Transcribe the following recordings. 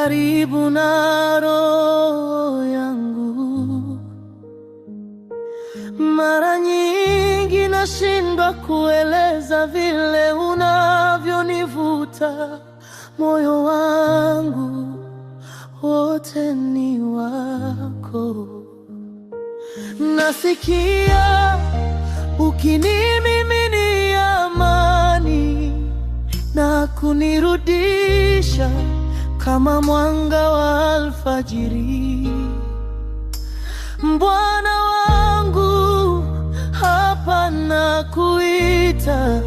karibu na roho yangu. Mara nyingi nashindwa kueleza vile unavyonivuta. Moyo wangu wote ni wako. Nasikia ukinimiminia amani na kunirudisha kama mwanga wa alfajiri. Bwana wangu, hapa nakuita,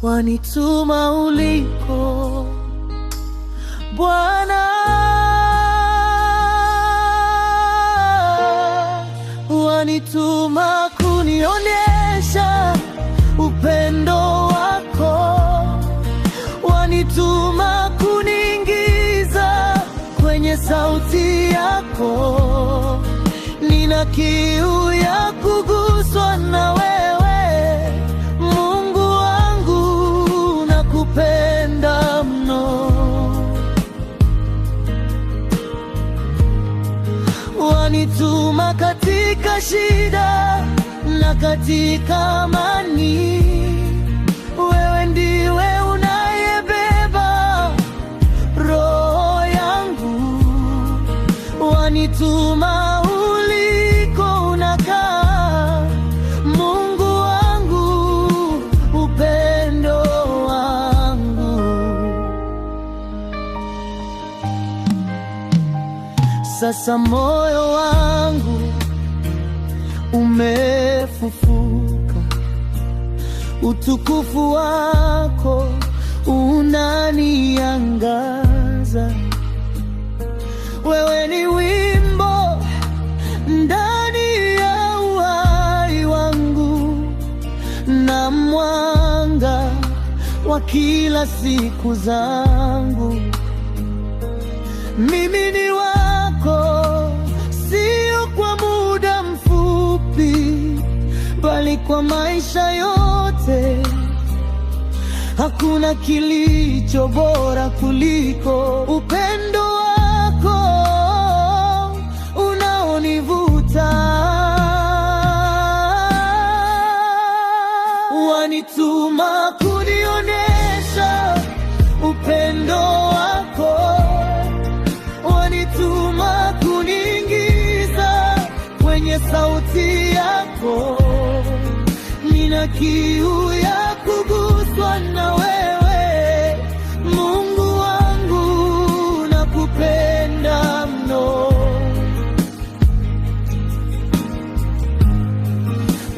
wanituma uliko Bwana, wanituma kunionyesha upendo wako, wanituma kuniingiza kwenye sauti yako. Nina kiu ya kuguswa na wewe, Mungu wangu, nakupenda mno. Wanituma katika shida na katika amani. Wewe ndiwe unayebeba roho yangu. Wanituma uliko unakaa, Mungu wangu, upendo wangu. Sasa moyo wangu umefufuka, utukufu wako unaniangaza. Wewe ni wimbo ndani ya uhai wangu na mwanga wa kila siku zangu. Mimi ni wako, sio kwa muda mfupi, bali kwa maisha yote. Hakuna kilicho bora kuliko upendo wako unaonivuta. Wanituma kunionyesha upendo wako, wanituma kuniingiza kwenye sauti yako. Nina kiu ya kuguswa na wewe, Mungu wangu, nakupenda mno.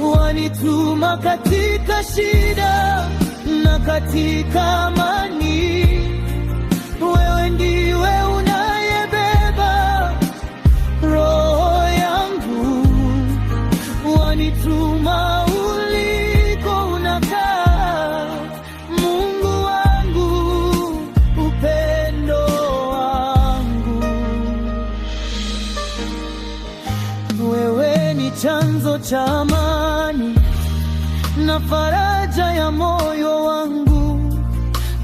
Wanituma katika shida na katika amani. Wewe ndiwe unayebeba roho yangu. Wanituma uliko unakaa, Mungu wangu, upendo wangu. Wewe ni chanzo cha amani na faraja ya moyo wangu.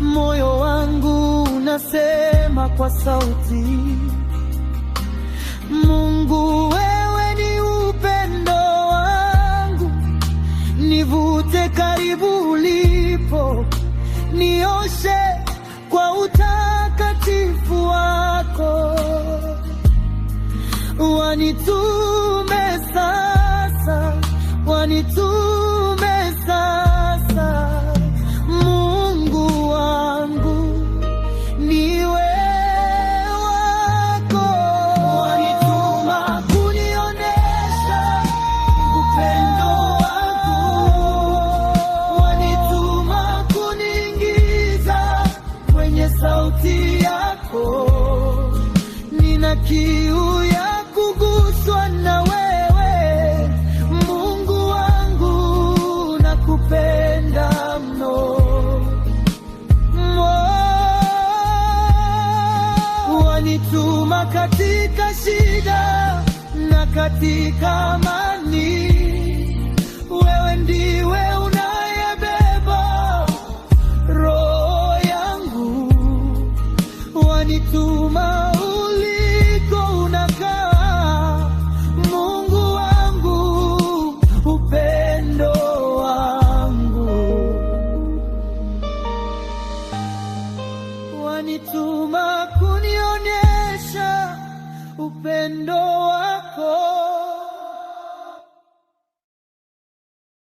Moyo wangu unasema kwa sauti, Mungu, wewe ni upendo wangu. Nivute karibu ulipo, nioshe kwa utakatifu wako. Wanitume sasa, wanitume sasa, Mungu wangu, niwe wako. Wanituma kunionyesha upendo wako, wanituma kuniingiza kwenye sauti yako. Nina kiu ya kuguswa na wewe, Mungu wangu, nakupenda mno. Wanituma katika shida na katika